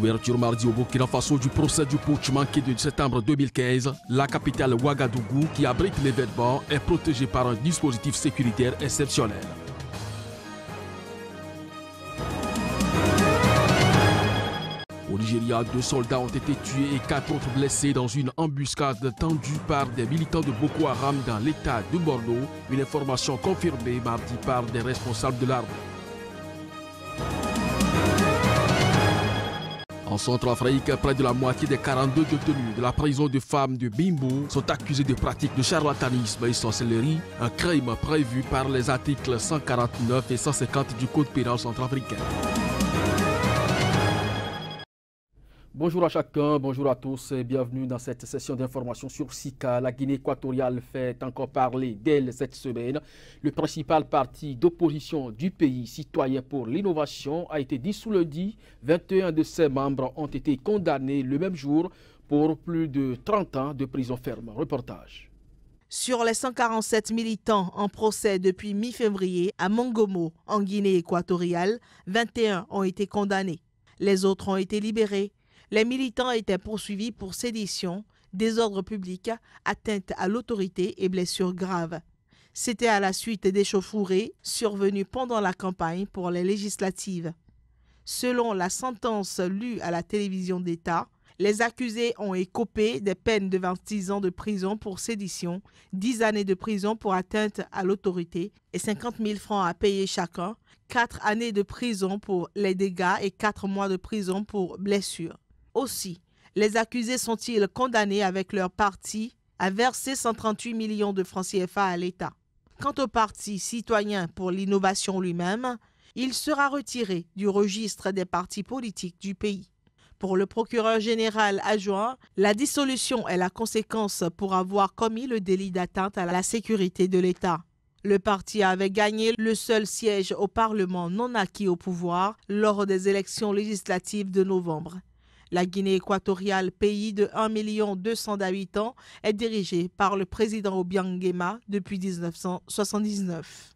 Ouverture mardi au Burkina Faso du procès du putsch manqué de septembre 2015, la capitale Ouagadougou, qui abrite l'événement, est protégée par un dispositif sécuritaire exceptionnel. Au Nigeria, 2 soldats ont été tués et 4 autres blessés dans une embuscade tendue par des militants de Boko Haram dans l'état de Borno, une information confirmée mardi par des responsables de l'armée. En Centrafrique, près de la moitié des 42 détenus de la prison de femmes de Bimbo sont accusés de pratiques de charlatanisme et sorcellerie, un crime prévu par les articles 149 et 150 du Code pénal centrafricain. Bonjour à chacun, bonjour à tous et bienvenue dans cette session d'information sur Sika. La Guinée équatoriale fait encore parler d'elle cette semaine. Le principal parti d'opposition du pays, Citoyens pour l'innovation, a été dissous lundi. 21 de ses membres ont été condamnés le même jour pour plus de 30 ans de prison ferme. Reportage. Sur les 147 militants en procès depuis mi-février à Mongomo, en Guinée équatoriale, 21 ont été condamnés. Les autres ont été libérés. Les militants étaient poursuivis pour sédition, désordre public, atteinte à l'autorité et blessures graves. C'était à la suite d'échauffourées survenues pendant la campagne pour les législatives. Selon la sentence lue à la télévision d'État, les accusés ont écopé des peines de 26 ans de prison pour sédition, 10 années de prison pour atteinte à l'autorité et 50 000 francs à payer chacun, 4 années de prison pour les dégâts et 4 mois de prison pour blessures. Aussi, les accusés sont-ils condamnés avec leur parti à verser 138 millions de francs CFA à l'État. Quant au parti Citoyens pour l'innovation lui-même, il sera retiré du registre des partis politiques du pays. Pour le procureur général adjoint, la dissolution est la conséquence pour avoir commis le délit d'atteinte à la sécurité de l'État. Le parti avait gagné le seul siège au Parlement non acquis au pouvoir lors des élections législatives de novembre. La Guinée équatoriale, pays de 1 200 000 d'habitants, est dirigée par le président Obiang Nguema depuis 1979.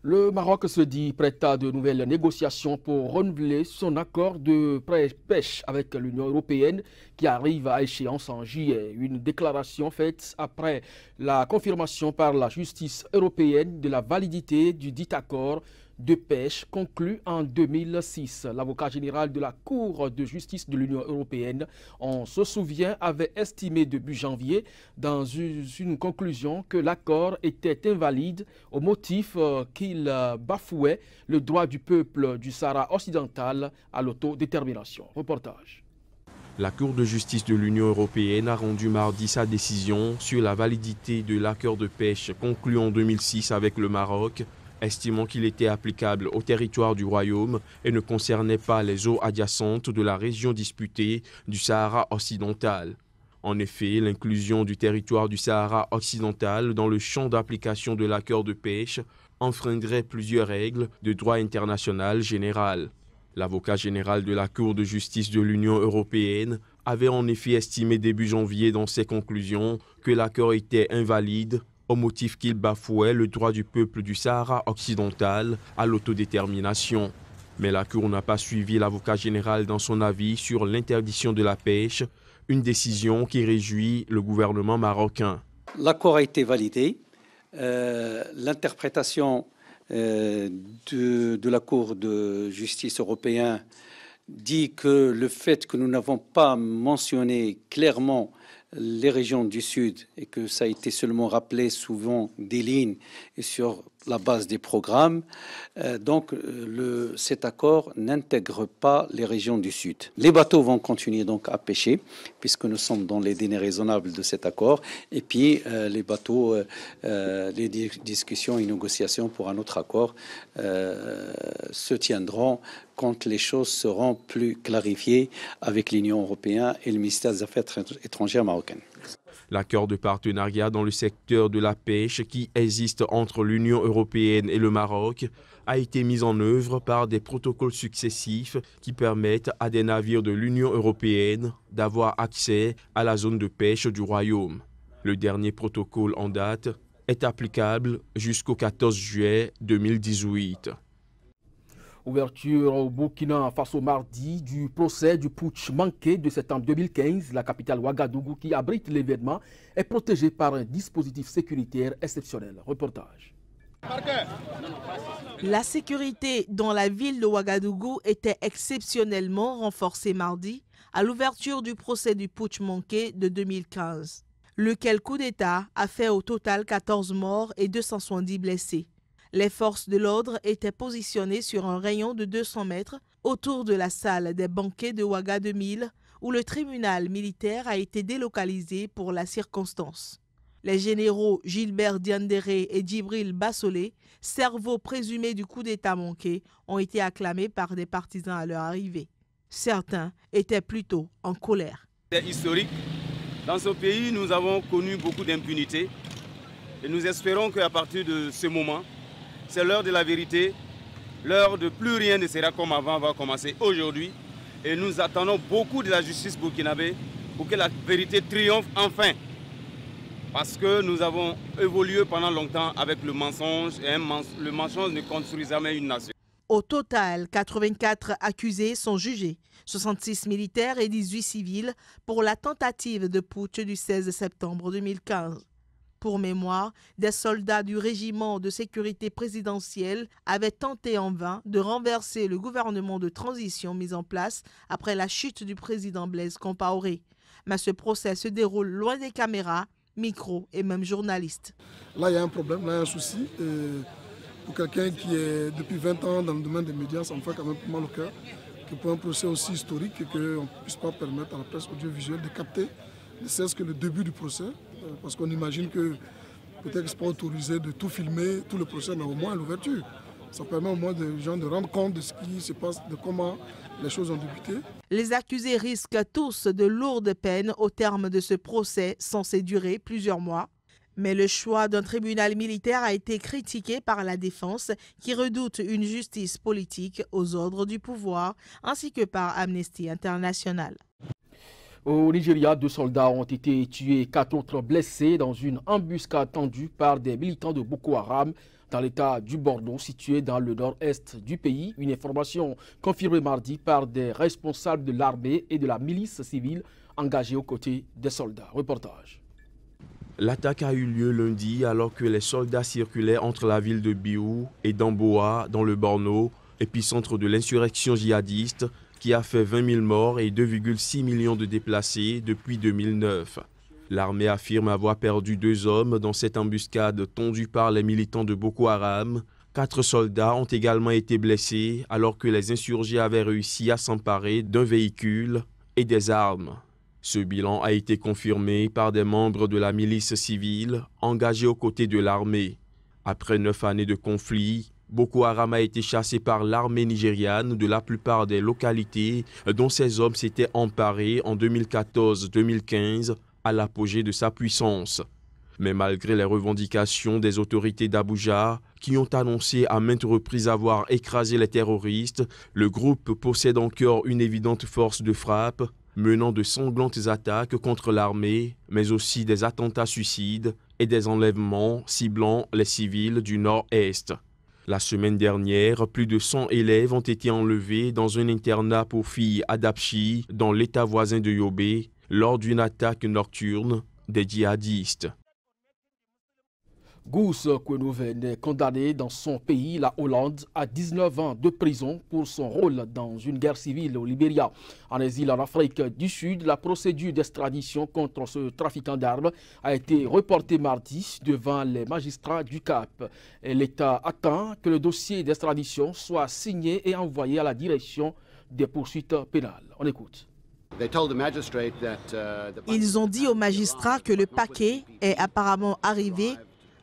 Le Maroc se dit prêt à de nouvelles négociations pour renouveler son accord de pêche avec l'Union européenne qui arrive à échéance en juillet. Une déclaration faite après la confirmation par la justice européenne de la validité du dit accord de pêche conclu en 2006. L'avocat général de la Cour de justice de l'Union européenne, on se souvient, avait estimé début janvier dans une conclusion que l'accord était invalide au motif qu'il bafouait le droit du peuple du Sahara occidental à l'autodétermination. Reportage. La Cour de justice de l'Union européenne a rendu mardi sa décision sur la validité de l'accord de pêche conclu en 2006 avec le Maroc, estimant qu'il était applicable au territoire du Royaume et ne concernait pas les eaux adjacentes de la région disputée du Sahara occidental. En effet, l'inclusion du territoire du Sahara occidental dans le champ d'application de l'accord de pêche enfreindrait plusieurs règles de droit international général. L'avocat général de la Cour de justice de l'Union européenne avait en effet estimé début janvier dans ses conclusions que l'accord était invalide au motif qu'il bafouait le droit du peuple du Sahara occidental à l'autodétermination. Mais la Cour n'a pas suivi l'avocat général dans son avis sur l'interdiction de la pêche, une décision qui réjouit le gouvernement marocain. L'accord a été validé. L'interprétation de la Cour de justice européenne dit que le fait que nous n'avons pas mentionné clairement les régions du Sud et que ça a été seulement rappelé souvent des lignes et sur la base des programmes, cet accord n'intègre pas les régions du Sud. Les bateaux vont continuer donc à pêcher puisque nous sommes dans les délais raisonnables de cet accord et puis les bateaux, les discussions et négociations pour un autre accord se tiendront quand les choses seront plus clarifiées avec l'Union européenne et le ministère des Affaires étrangères marocain. L'accord de partenariat dans le secteur de la pêche qui existe entre l'Union européenne et le Maroc a été mis en œuvre par des protocoles successifs qui permettent à des navires de l'Union européenne d'avoir accès à la zone de pêche du Royaume. Le dernier protocole en date est applicable jusqu'au 14 juillet 2018. Ouverture au Burkina Faso mardi du procès du putsch manqué de septembre 2015. La capitale Ouagadougou, qui abrite l'événement, est protégée par un dispositif sécuritaire exceptionnel. Reportage. La sécurité dans la ville de Ouagadougou était exceptionnellement renforcée mardi à l'ouverture du procès du putsch manqué de 2015. Lequel coup d'État a fait au total 14 morts et 270 blessés. Les forces de l'ordre étaient positionnées sur un rayon de 200 mètres autour de la salle des banquets de Ouaga 2000 où le tribunal militaire a été délocalisé pour la circonstance. Les généraux Gilbert Diandéré et Djibril Bassolé, cerveaux présumés du coup d'État manqué, ont été acclamés par des partisans à leur arrivée. Certains étaient plutôt en colère. C'est historique. Dans ce pays, nous avons connu beaucoup d'impunité et nous espérons qu'à partir de ce moment, c'est l'heure de la vérité, l'heure de plus rien ne sera comme avant va commencer aujourd'hui. Et nous attendons beaucoup de la justice burkinabé pour que la vérité triomphe enfin. Parce que nous avons évolué pendant longtemps avec le mensonge et le mensonge ne construit jamais une nation. Au total, 84 accusés sont jugés, 66 militaires et 18 civils pour la tentative de putsch du 16 septembre 2015. Pour mémoire, des soldats du régiment de sécurité présidentielle avaient tenté en vain de renverser le gouvernement de transition mis en place après la chute du président Blaise Compaoré. Mais ce procès se déroule loin des caméras, micros et même journalistes. Là, il y a un problème, là, il y a un souci. Pour quelqu'un qui est depuis 20 ans dans le domaine des médias, ça me fait quand même mal au cœur que pour un procès aussi historique, qu'on ne puisse pas permettre à la presse audiovisuelle de capter ne serait-ce que le début du procès, parce qu'on imagine que peut-être que ce n'est pas autorisé de tout filmer, tout le procès, mais au moins l'ouverture. Ça permet au moins aux gens de rendre compte de ce qui se passe, de comment les choses ont débuté. Les accusés risquent tous de lourdes peines au terme de ce procès censé durer plusieurs mois. Mais le choix d'un tribunal militaire a été critiqué par la défense qui redoute une justice politique aux ordres du pouvoir, ainsi que par Amnesty International. Au Nigeria, 2 soldats ont été tués et 4 autres blessés dans une embuscade tendue par des militants de Boko Haram dans l'état du Borno, situé dans le nord-est du pays. Une information confirmée mardi par des responsables de l'armée et de la milice civile engagés aux côtés des soldats. Reportage. L'attaque a eu lieu lundi alors que les soldats circulaient entre la ville de Biou et Damboa dans le Borno, épicentre de l'insurrection djihadiste qui a fait 20 000 morts et 2,6 millions de déplacés depuis 2009. L'armée affirme avoir perdu 2 hommes dans cette embuscade tendue par les militants de Boko Haram. 4 soldats ont également été blessés alors que les insurgés avaient réussi à s'emparer d'un véhicule et des armes. Ce bilan a été confirmé par des membres de la milice civile engagés aux côtés de l'armée. Après 9 années de conflit, Boko Haram a été chassé par l'armée nigériane de la plupart des localités dont ces hommes s'étaient emparés en 2014-2015 à l'apogée de sa puissance. Mais malgré les revendications des autorités d'Abuja, qui ont annoncé à maintes reprises avoir écrasé les terroristes, le groupe possède encore une évidente force de frappe, menant de sanglantes attaques contre l'armée, mais aussi des attentats suicides et des enlèvements ciblant les civils du nord-est. La semaine dernière, plus de 100 élèves ont été enlevés dans un internat pour filles à Dapchi, dans l'état voisin de Yobe, lors d'une attaque nocturne des djihadistes. Gous Kwenouven est condamné dans son pays, la Hollande, à 19 ans de prison pour son rôle dans une guerre civile au Libéria. En exil en Afrique du Sud, la procédure d'extradition contre ce trafiquant d'armes a été reportée mardi devant les magistrats du Cap. L'État attend que le dossier d'extradition soit signé et envoyé à la direction des poursuites pénales. On écoute. Ils ont dit au magistrat que le paquet est apparemment arrivé,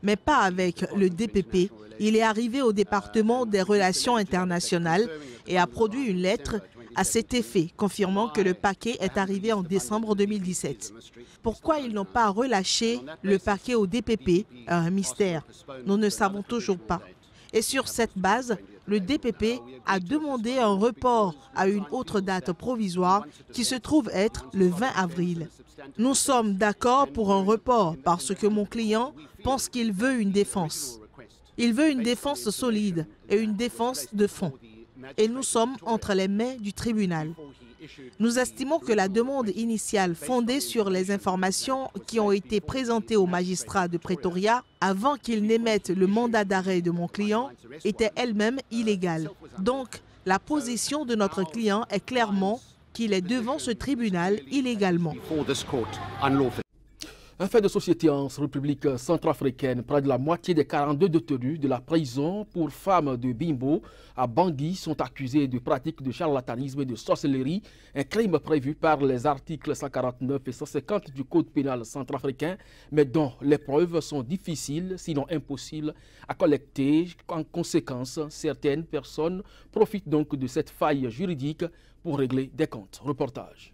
mais pas avec le DPP. Il est arrivé au département des relations internationales et a produit une lettre à cet effet, confirmant que le paquet est arrivé en décembre 2017. Pourquoi ils n'ont pas relâché le paquet au DPP? Un mystère. Nous ne savons toujours pas. Et sur cette base, le DPP a demandé un report à une autre date provisoire qui se trouve être le 20 avril. Nous sommes d'accord pour un report parce que mon client pense qu'il veut une défense. Il veut une défense solide et une défense de fond. et nous sommes entre les mains du tribunal. Nous estimons que la demande initiale fondée sur les informations qui ont été présentées au magistrat de Pretoria avant qu'il n'émette le mandat d'arrêt de mon client était elle-même illégale. Donc, la position de notre client est clairement qu'il est devant ce tribunal illégalement. Un fait de société en République centrafricaine. Près de la moitié des 42 détenus de la prison pour femmes de Bimbo à Bangui sont accusés de pratiques de charlatanisme et de sorcellerie, un crime prévu par les articles 149 et 150 du Code pénal centrafricain, mais dont les preuves sont difficiles, sinon impossibles, à collecter. En conséquence, certaines personnes profitent donc de cette faille juridique pour régler des comptes. Reportage.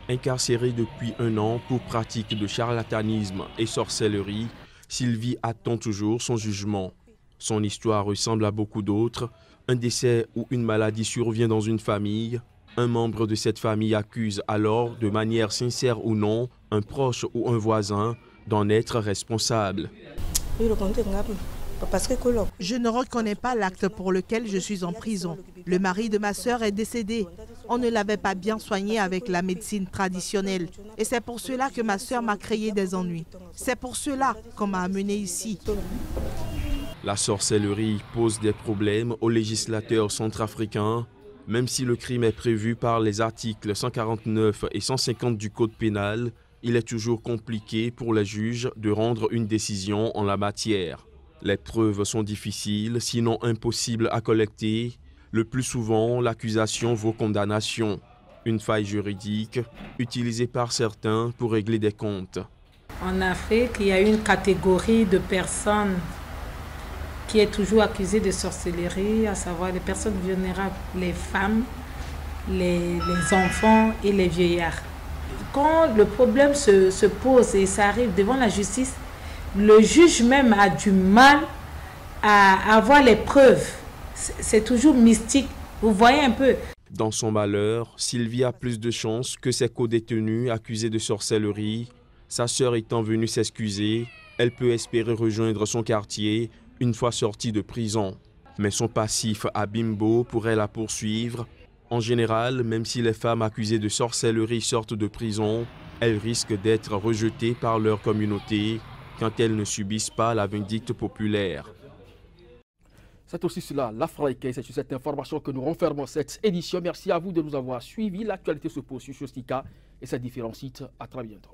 Incarcérée depuis 1 an pour pratique de charlatanisme et sorcellerie, Sylvie attend toujours son jugement. Son histoire ressemble à beaucoup d'autres. Un décès ou une maladie survient dans une famille. Un membre de cette famille accuse alors, de manière sincère ou non, un proche ou un voisin d'en être responsable. Je ne reconnais pas l'acte pour lequel je suis en prison. Le mari de ma sœur est décédé. On ne l'avait pas bien soigné avec la médecine traditionnelle. Et c'est pour cela que ma sœur m'a créé des ennuis. C'est pour cela qu'on m'a amené ici. La sorcellerie pose des problèmes aux législateurs centrafricains. Même si le crime est prévu par les articles 149 et 150 du Code pénal, il est toujours compliqué pour les juges de rendre une décision en la matière. Les preuves sont difficiles, sinon impossibles à collecter. Le plus souvent, l'accusation vaut condamnation. Une faille juridique utilisée par certains pour régler des comptes. En Afrique, il y a une catégorie de personnes qui est toujours accusée de sorcellerie, à savoir les personnes vulnérables, les femmes, les enfants et les vieillards. Quand le problème se pose et ça arrive devant la justice, le juge même a du mal à avoir les preuves. C'est toujours mystique. Vous voyez un peu. Dans son malheur, Sylvie a plus de chances que ses co-détenus accusés de sorcellerie. Sa sœur étant venue s'excuser, elle peut espérer rejoindre son quartier une fois sortie de prison. Mais son passif à Bimbo pourrait la poursuivre. En général, même si les femmes accusées de sorcellerie sortent de prison, elles risquent d'être rejetées par leur communauté quand elles ne subissent pas la vindicte populaire. C'est aussi cela, l'Afrique. Et c'est sur cette information que nous renfermons cette édition. Merci à vous de nous avoir suivis. L'actualité se poursuit sur Stika et ses différents sites. À très bientôt.